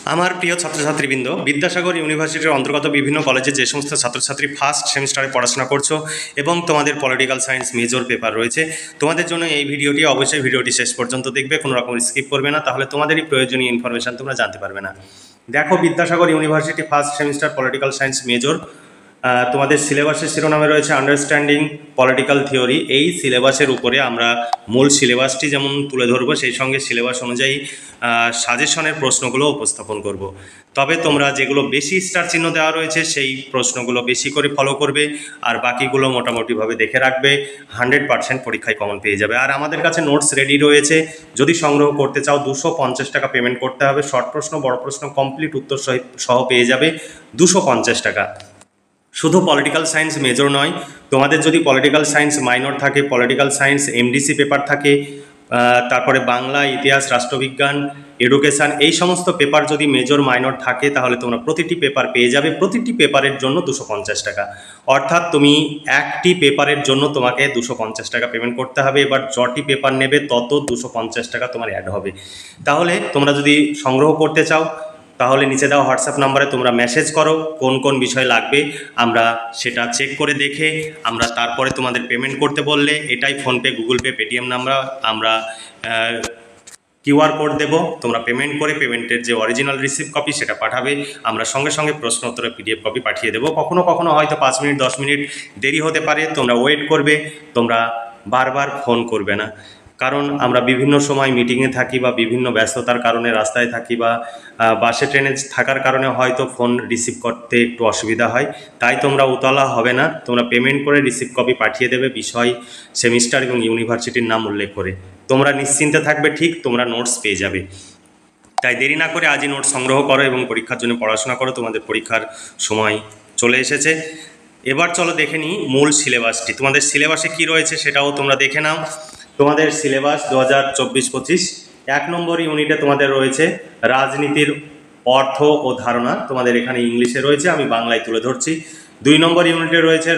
আমার প্রিয় ছাত্রছাত্রীবৃন্দ, বিদ্যাসাগর ইউনিভার্সিটির অন্তর্গত বিভিন্ন কলেজে যে সমস্ত ছাত্রছাত্রী ফার্স্ট সেমিস্টারে পড়াশোনা করছো এবং তোমাদের পলিটিক্যাল সায়েন্স মেজর পেপার রয়েছে, তোমাদের জন্য এই ভিডিওটি অবশ্যই ভিডিওটি শেষ পর্যন্ত দেখবে, কোনো রকম স্কিপ করবে না, তাহলে তোমাদেরই প্রয়োজনীয় ইনফরমেশন তোমরা জানতে পারবে না। দেখো, Vidyasagar university first semester political science major, তোমাদের সিলেবাসের শিরোনামে রয়েছে আন্ডারস্ট্যান্ডিং পলিটিক্যাল থিওরি। এই সিলেবাসের উপরে আমরা মূল সিলেবাসটি যেমন তুলে ধরবো, সেই সঙ্গে সিলেবাস অনুযায়ী সাজেশনের প্রশ্নগুলো উপস্থাপন করব। তবে তোমরা যেগুলো বেশি স্টার চিহ্ন দেওয়া রয়েছে সেই প্রশ্নগুলো বেশি করে ফলো করবে, আর বাকিগুলো মোটামুটিভাবে দেখে রাখবে। 100% পরীক্ষায় কমন পেয়ে যাবে। আর আমাদের কাছে নোটস রেডি রয়েছে, যদি সংগ্রহ করতে চাও 250 টাকা পেমেন্ট করতে হবে। শর্ট প্রশ্ন, বড় প্রশ্ন কমপ্লিট উত্তর সহ পেয়ে যাবে 250 টাকা। শুধু পলিটিক্যাল সায়েন্স মেজর নয়, তোমাদের যদি পলিটিক্যাল সায়েন্স মাইনর থাকে, পলিটিক্যাল সায়েন্স এমডিসি পেপার থাকে, তারপরে বাংলা, ইতিহাস, রাষ্ট্রবিজ্ঞান, এডুকেশান, এই সমস্ত পেপার যদি মেজর মাইনর থাকে, তাহলে তোমরা প্রতিটি পেপার পেয়ে যাবে। প্রতিটি পেপারের জন্য 250 টাকা, অর্থাৎ তুমি একটি পেপারের জন্য তোমাকে 250 টাকা পেমেন্ট করতে হবে। এবার যটি পেপার নেবে তত 250 টাকা তোমার অ্যাড হবে। তাহলে তোমরা যদি সংগ্রহ করতে চাও, তাহলে নিচে দেওয়া হোয়াটসঅ্যাপ নাম্বারে তোমরা মেসেজ করো কোন কোন বিষয় লাগবে, আমরা সেটা চেক করে দেখে আমরা তারপরে তোমাদের পেমেন্ট করতে বললে, এটাই PhonePe, Google pay, Paytm number, আমরা কিউআর কোড দেবো, তোমরা পেমেন্ট করে পেমেন্টের যে অরিজিনাল রিসিপ্ট কপি সেটা পাঠাবে, আমরা সঙ্গে সঙ্গে প্রশ্ন উত্তরের পিডিএফ কপি পাঠিয়ে দেবো। কখনো কখনো হয়তো 5 মিনিট 10 মিনিট দেরি হতে পারে, তোমরা ওয়েট করবে, তোমরা বারবার ফোন করবে না, কারণ আমরা বিভিন্ন সময় মিটিংয়ে থাকি বা বিভিন্ন ব্যস্ততার কারণে রাস্তায় থাকি বা বাসে ট্রেনে থাকার কারণে হয়তো ফোন রিসিভ করতে একটু অসুবিধা হয়। তাই তোমরা উতলা হবে না, তোমরা পেমেন্ট করে রিসিপ্ট কপি পাঠিয়ে দেবে, বিষয়, সেমিস্টার এবং ইউনিভার্সিটির নাম উল্লেখ করে। তোমরা নিশ্চিন্তে থাকবে, ঠিক তোমরা নোটস পেয়ে যাবে। তাই দেরি না করে আজই নোটস সংগ্রহ করো এবং পরীক্ষার জন্য পড়াশোনা করো, তোমাদের পরীক্ষার সময় চলে এসেছে। এবার চলো দেখে নিই মূল সিলেবাসটি। তোমাদের সিলেবাসে কি রয়েছে সেটাও তোমরা দেখে নাও। তোমাদের সিলেবাস 2024-25 1 নম্বর ইউনিটে তোমাদের রয়েছে রাজনীতির অর্থ ও ধারণা, তোমাদের এখানে ইংলিশে রয়েছে, আমি বাংলায় তুলে ধরছি। 2 নম্বর ইউনিটে রয়েছে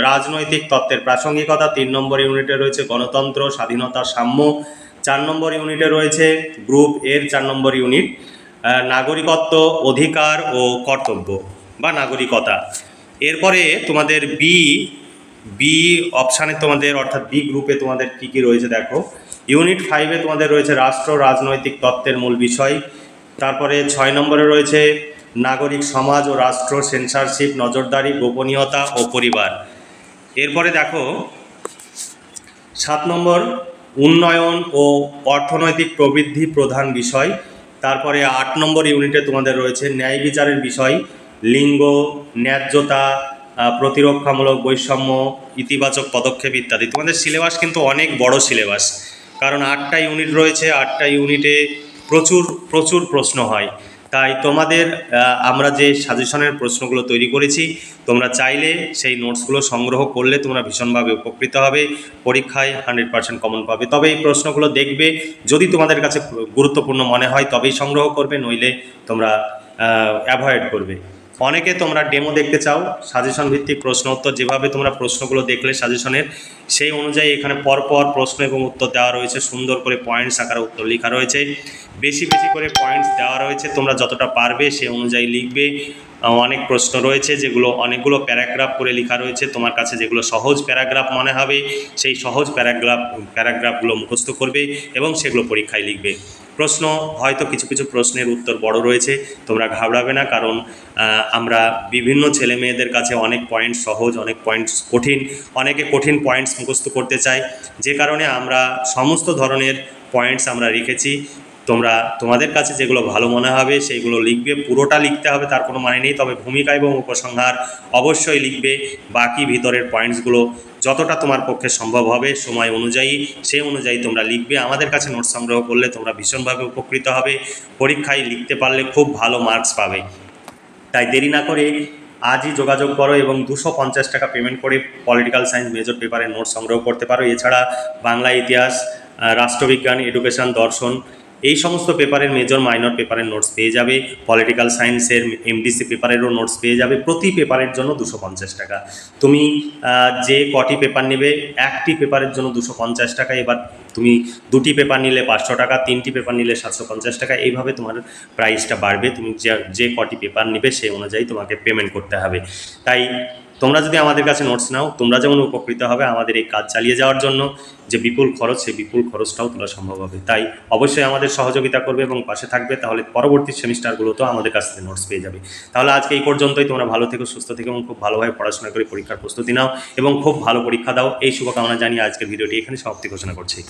রাজনৈতিক তত্ত্বের প্রাসঙ্গিকতা। 3 নম্বর ইউনিটে রয়েছে গণতন্ত্র, স্বাধীনতা, সাম্য। 4 নম্বর ইউনিটে রয়েছে গ্রুপ এর 4 নম্বর ইউনিট নাগরিকত্ব, অধিকার ও কর্তব্য বা নাগরিকতা। এরপরে তোমাদের বি অপশানে তোমাদের, অর্থাৎ বি গ্রুপে তোমাদের কি কি রয়েছে দেখো। ইউনিট 5-এ তোমাদের রয়েছে রাষ্ট্র রাজনৈতিক তত্ত্বের মূল বিষয়। তারপরে 6 নম্বরে রয়েছে নাগরিক সমাজ ও রাষ্ট্র, সেন্সরশিপ, নজরদারি, গোপনীয়তা ও পরিবার। এরপরে দেখো 7 নম্বর উন্নয়ন ও অর্থনৈতিক প্রবৃদ্ধি প্রধান বিষয়। তারপরে 8 নম্বর ইউনিটে তোমাদের রয়েছে ন্যায় বিচারের বিষয়, লিঙ্গ, ন্যায্যতা, প্রতিরক্ষামূলক বৈষম্য, ইতিবাচক পদক্ষেপ ইত্যাদি। তোমাদের সিলেবাস কিন্তু অনেক বড় সিলেবাস, কারণ 8টা ইউনিট রয়েছে, 8টা ইউনিটে প্রচুর প্রচুর প্রশ্ন হয়। তাই তোমাদের আমরা যে সাজেশনের প্রশ্নগুলো তৈরি করেছি, তোমরা চাইলে সেই নোটসগুলো সংগ্রহ করলে তোমরা ভীষণভাবে উপকৃত হবে, পরীক্ষায় 100% কমন পাবে। তবে এই প্রশ্নগুলো দেখবে, যদি তোমাদের কাছে গুরুত্বপূর্ণ মনে হয় তবেই সংগ্রহ করবে, নইলে তোমরা অ্যাভয়েড করবে। অনেকে তোমরা ডেমো দেখতে চাও, সাজেশন ভিত্তিক প্রশ্ন উত্তর, যেভাবে তোমরা প্রশ্নগুলো দেখলে সাজেশনের, সেই অনুযায়ী এখানে পরপর প্রশ্ন এবং উত্তর দেওয়া রয়েছে, সুন্দর করে পয়েন্টস আকারে উত্তর লেখা রয়েছে, বেশি বেশি করে পয়েন্টস দেওয়া রয়েছে, তোমরা যতটা পারবে সেই অনুযায়ী লিখবে। অনেক প্রশ্ন রয়েছে যেগুলো অনেকগুলো প্যারাগ্রাফ করে লেখা রয়েছে, তোমার কাছে যেগুলো সহজ প্যারাগ্রাফ মনে হবে সেই সহজ প্যারাগ্রাফগুলো মুখস্থ করবে এবং সেগুলো পরীক্ষায় লিখবে। প্রশ্ন হয়তো কিছু কিছু প্রশ্নের উত্তর বড় রয়েছে, তোমরা ঘাবড়াবে না, কারণ আমরা বিভিন্ন ছেলে মেয়েদের কাছে অনেক পয়েন্টস সহজ, অনেক পয়েন্টস কঠিন, অনেকে কঠিন পয়েন্টস মুখস্থ করতে চায়, যে কারণে আমরা সমস্ত ধরনের পয়েন্টস আমরা রেখেছি। তোমরা তোমাদের কাছে যেগুলো ভালো মনে হবে সেইগুলো লিখবে, পুরোটা লিখতে হবে তার কোনো মানে নেই, তবে ভূমিকা এবং উপসংহার অবশ্যই লিখবে। বাকি ভিতরের পয়েন্টসগুলো যতটা তোমার পক্ষে সম্ভব হবে সময় অনুযায়ী, সেই অনুযায়ী তোমরা লিখবে। আমাদের কাছে নোট সংগ্রহ করলে তোমরা ভীষণভাবে উপকৃত হবে, পরীক্ষায় লিখতে পারলে খুব ভালো মার্কস পাবে। তাই দেরি না করে আজই যোগাযোগ করো এবং 250 টাকা পেমেন্ট করে পলিটিক্যাল সায়েন্স মেজর পেপারের নোট সংগ্রহ করতে পারো। এছাড়া বাংলা, ইতিহাস, রাষ্ট্রবিজ্ঞান, এডুকেশান, দর্শন এই সমস্ত পেপারের মেজর মাইনর পেপারের নোটস পেয়ে যাবে। পলিটিক্যাল সায়েন্সের এমডিসি পেপারেরও নোটস পেয়ে যাবে। প্রতি পেপারের জন্য 250 টাকা। তুমি যে কটি পেপার নেবে, একটি পেপারের জন্য 250 টাকা। এবার তুমি দুটি পেপার নিলে 500 টাকা, তিনটি পেপার নিলে 750 টাকা। এইভাবে তোমার প্রাইসটা বাড়বে। তুমি যে কটি পেপার নেবে সেই অনুযায়ী তোমাকে পেমেন্ট করতে হবে। তাই তোমরা যদি আমাদের কাছে নোটস নাও, তোমরা যেমন উপকৃত হবে, আমাদের এই কাজ চালিয়ে যাওয়ার জন্য যে বিপুল খরচ, সেই বিপুল খরচটাও তোলা সম্ভব হবে। তাই অবশ্যই আমাদের সহযোগিতা করবে এবং পাশে থাকবে, তাহলে পরবর্তী সেমিস্টারগুলোতেও আমাদের কাছ থেকে নোটস পেয়ে যাবে। তাহলে আজকে এই পর্যন্তই। তোমরা ভালো থেকো, সুস্থ থেকো এবং খুব ভালোভাবে পড়াশোনা করে পরীক্ষার প্রস্তুতি নাও এবং খুব ভালো পরীক্ষা দাও। এই শুভকামনা জানিয়ে আজকের ভিডিওটি এখানে সমাপ্তি ঘোষণা করছি।